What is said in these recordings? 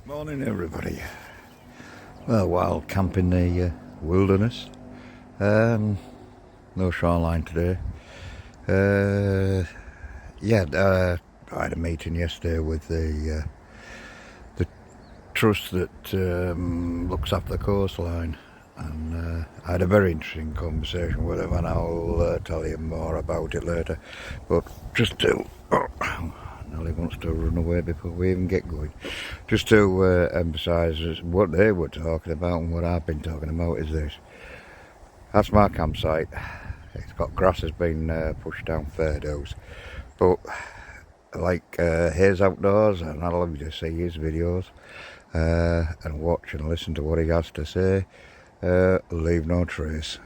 Morning everybody. Well, wild camp in the wilderness. No shoreline today. I had a meeting yesterday with the trust that looks after the coastline, and I had a very interesting conversation with them, and I'll tell you more about it later. But just to Nelly wants to run away before we even get going. Just to emphasise what they were talking about and what I've been talking about is this. That's my campsite. It's got grass has been pushed down fairdos, but like Hayes Outdoors, and I love you to see his videos and watch and listen to what he has to say. Leave no trace.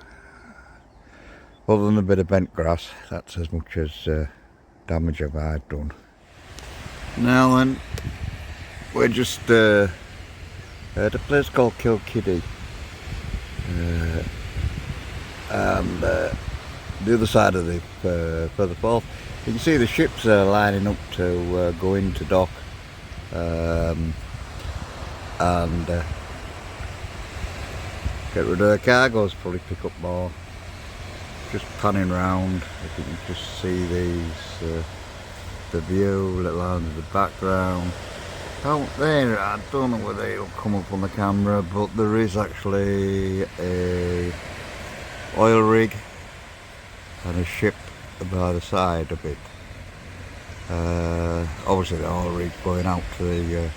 Other than a bit of bent grass, that's as much as damage as I've done. Now then, we're just at a place called Kilkiddy, and the other side of the further forth, you can see the ships are lining up to go into dock, and get rid of the cargoes, probably pick up more. Just panning round, if you can just see these, the view, little lines in the background. Out there, I don't know whether it'll come up on the camera, but there is actually a oil rig and a ship by the side of it. Obviously the oil rig's going out to the,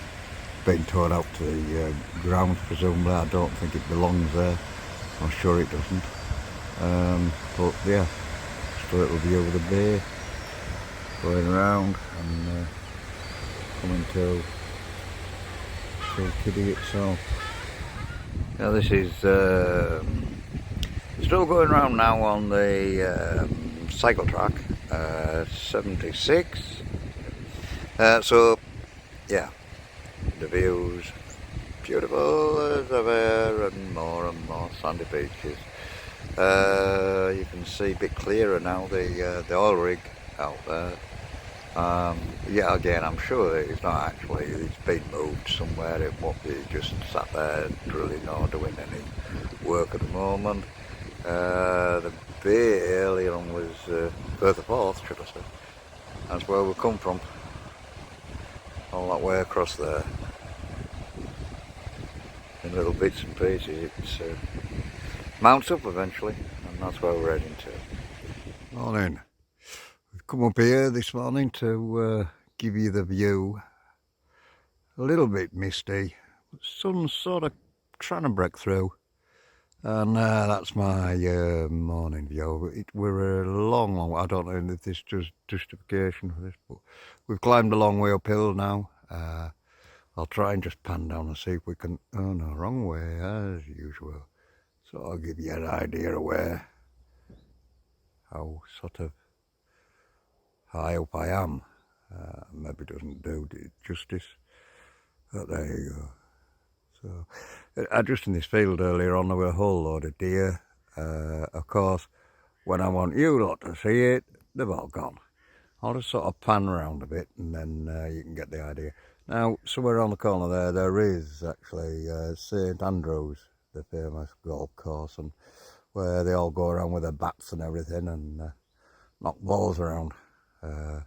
being towed out to the ground presumably. I don't think it belongs there, I'm sure it doesn't. But yeah, just a little view of the bay, going around and coming to Kilkiddy itself. Now this is still going around now on the cycle track, 76. So yeah, the views beautiful as ever, and more sandy beaches. You can see a bit clearer now the oil rig out there. Yeah, again, I'm sure that it's not actually, it's been moved somewhere. It won't be just sat there drilling or doing any work at the moment. The bay earlier on was further forth, should I say. That's where we come from. All that way across there. In little bits and pieces, it's mounts up eventually, and that's where we're heading to. Morning. We've come up here this morning to give you the view. A little bit misty, sun's sort of trying to break through, and that's my morning view. We're a long, I don't know if this is just justification for this, but we've climbed a long way uphill now. I'll try and just pan down and see if we can, oh no, wrong way as usual. So I'll give you an idea of how sort of high up I am. Maybe doesn't do it justice, but there you go. So, just in this field earlier on, there were a whole load of deer. Of course, when I want you lot to see it, they've all gone. I'll just sort of pan around a bit, and then you can get the idea. Now, somewhere on the corner there is actually St Andrews, the famous golf course, and where they all go around with their bats and everything and knock balls around. I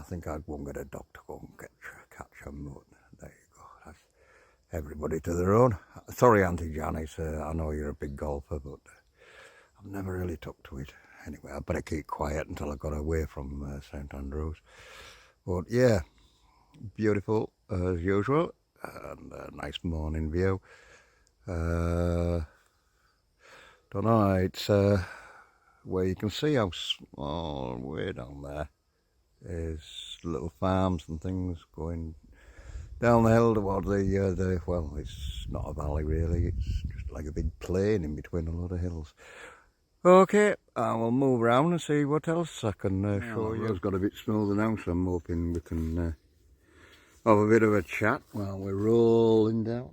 think I'd go and get a dog to go and catch them, but there you go. That's everybody to their own. Sorry, Auntie Janice, I know you're a big golfer, but I've never really took to it. Anyway, I better keep quiet until I got away from St Andrews. But yeah, beautiful as usual, and a nice morning view. Don't know, it's where you can see how small, way down there is little farms and things going down the hill toward the well, it's not a valley really, it's just like a big plain in between a lot of hills. Okay, I will move around and see what else I can show you. The road's got a bit smoother now, so I'm hoping we can have a bit of a chat while we're rolling down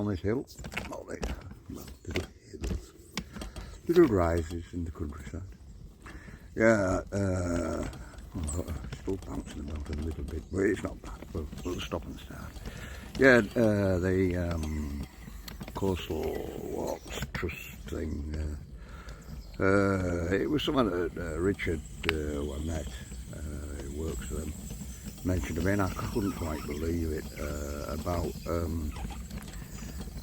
this hill. All these little hills, little rises in the countryside. Yeah, still still bouncing about a little bit, but it's not bad. We'll stop and start. Yeah, the Coastal Walks Trust thing. It was something that Richard, who I met, who works for them, mentioned to me, and I couldn't quite believe it, about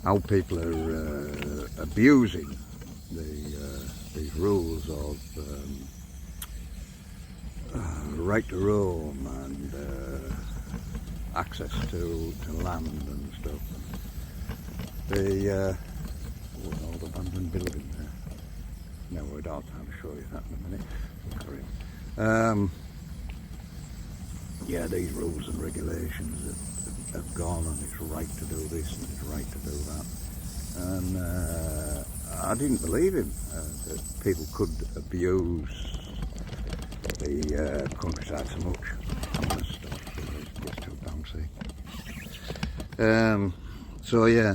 how people are abusing these rules of right to roam and access to land and stuff. The old abandoned building there. No, we don't have to show you that in a minute. Carry on. Yeah, these rules and regulations have gone, and it's right to do this and it's right to do that. And I didn't believe him that people could abuse the countryside so much. I'm going to stop because it gets too bouncy. So yeah,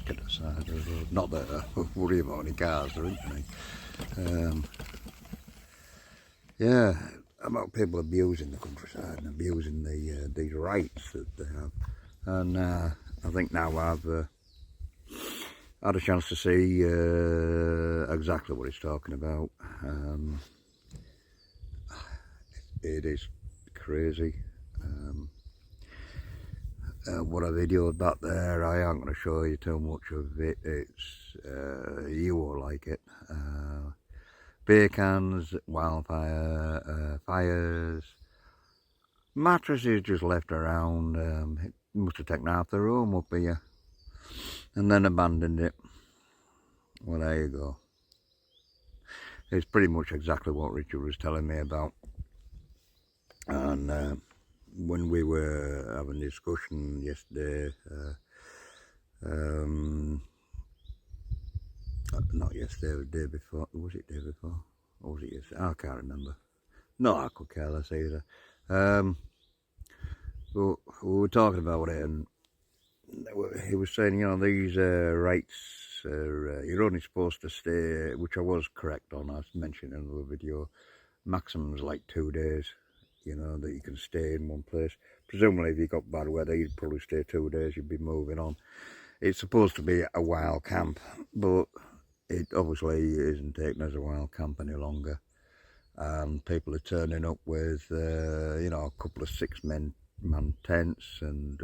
get aside of the road. Not that I worry about any cars, there isn't any. Yeah, about people abusing the countryside and abusing these rights that they have. And I think now I've had a chance to see exactly what he's talking about. It is crazy. What I videoed back there, I aren't going to show you too much of it. It's you will like it. Beer cans, wildfire, fires, mattresses just left around. It must have taken half the room up here and then abandoned it. Well, there you go. It's pretty much exactly what Richard was telling me about. And when we were having a discussion yesterday, not yesterday, the day before. Was it day before? Or was it yesterday? I can't remember. No, I could care less either. But we were talking about it, and he was saying, you know, these rights are, you're only supposed to stay, which I was correct on, I mentioned in another video, maximum's like 2 days, you know, that you can stay in one place. Presumably if you got bad weather, you'd probably stay 2 days, you'd be moving on. It's supposed to be a wild camp, but it obviously isn't taken as a wild camp any longer. And people are turning up with, you know, a couple of 6-man tents and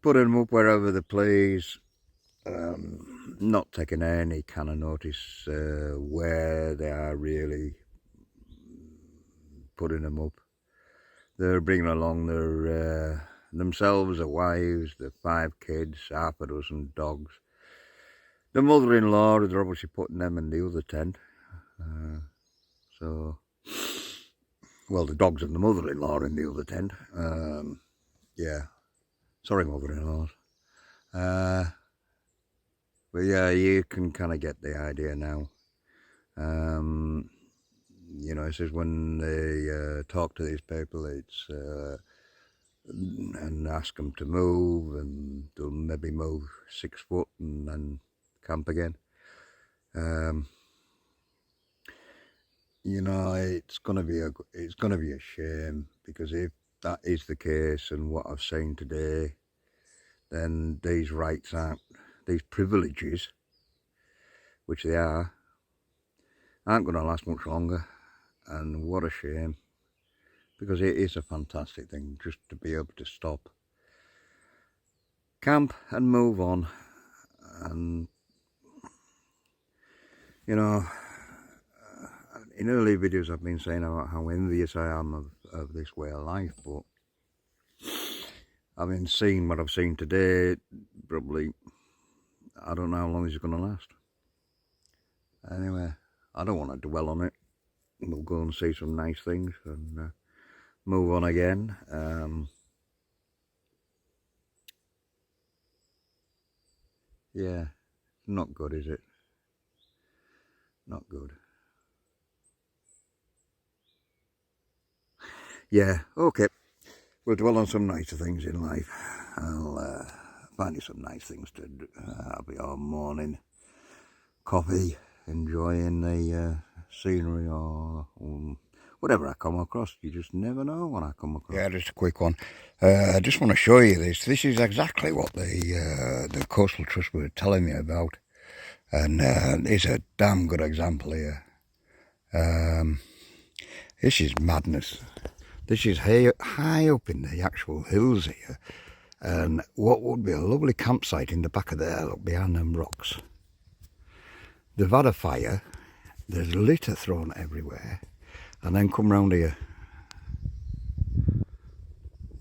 putting them up wherever they please, not taking any kind of notice where they are really putting them up. They're bringing along their themselves, their wives, their 5 kids, half a dozen dogs. The mother-in-law, they're obviously putting them in the other tent. So, well, the dogs and the mother-in-law in the other tent. Yeah, sorry, mother-in-laws. But yeah, you can kind of get the idea now. You know, it says when they talk to these people, it's and ask them to move, and they'll maybe move 6 foot and then camp again. You know, it's gonna be a shame, because if that is the case and what I've seen today, then these rights aren't, these privileges, which they are, aren't going to last much longer. And what a shame, because it is a fantastic thing just to be able to stop, camp and move on. And you know, in early videos I've been saying about how envious I am of this way of life, but having seen what I've seen today, probably, I don't know how long it's going to last. Anyway, I don't want to dwell on it. We'll go and see some nice things and move on again. Yeah, not good, is it? Not good. Yeah, okay. We'll dwell on some nicer things in life. I'll find you some nice things to have your morning coffee, enjoying the scenery or whatever I come across. You just never know what I come across. Yeah, just a quick one. I just want to show you this. This is exactly what the Coastal Trust were telling me about. And it's a damn good example here. This is madness. This is high up in the actual hills here. And what would be a lovely campsite in the back of there, look, behind them rocks. They've had a fire, there's litter thrown everywhere, and then come round here.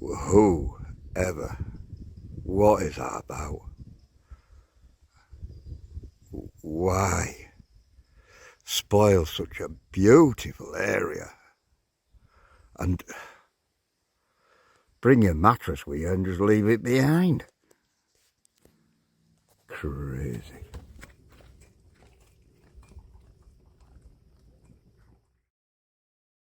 Who ever? What is that about? Why spoil such a beautiful area? And bring your mattress with you and just leave it behind. Crazy.